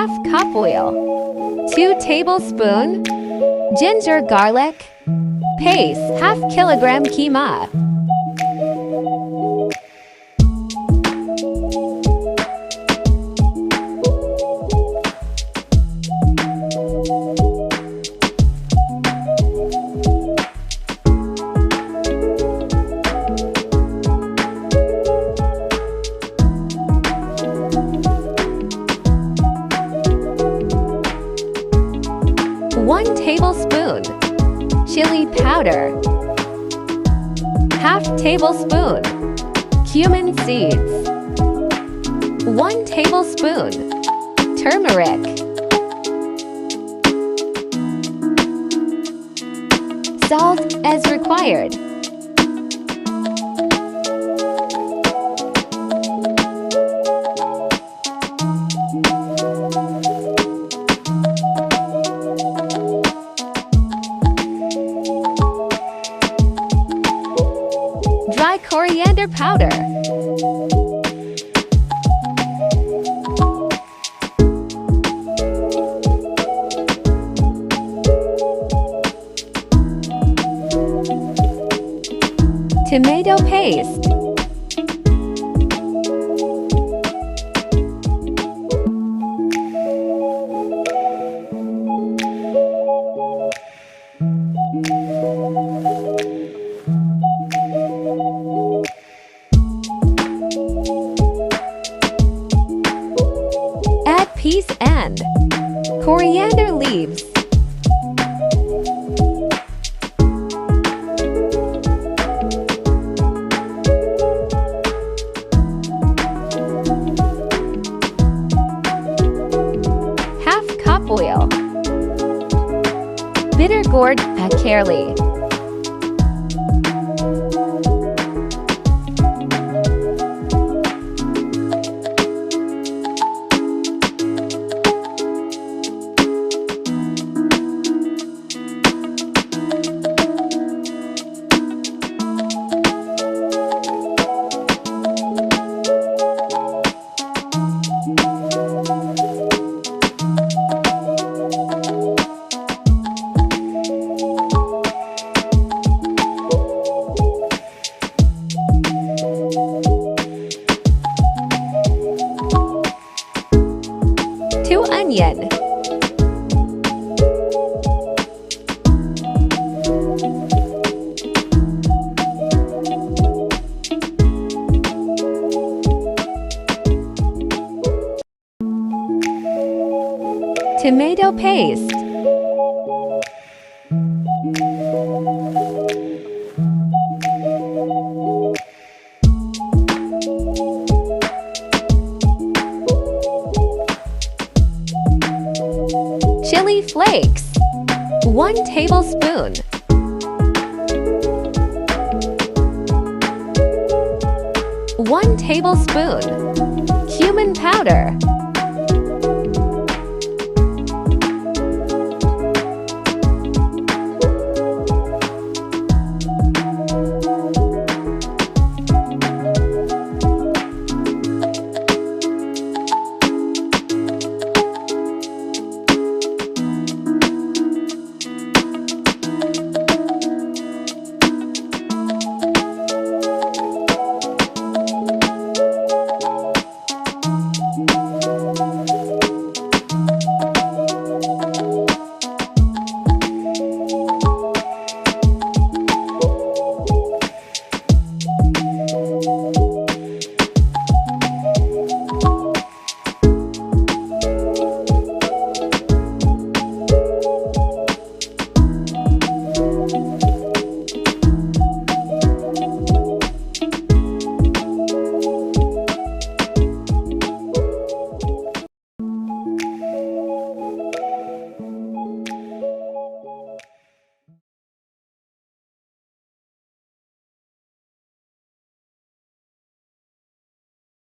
half cup oil, 2 tablespoons ginger garlic paste, half kilogram keema, one tablespoon chili powder, half tablespoon cumin seeds, 1 tablespoon turmeric, salt as required. Dry coriander powder, tomato paste, add peas and coriander leaves, half cup oil, bitter gourd karely, onion, tomato paste, chili flakes, 1 tablespoon, one tablespoon cumin powder,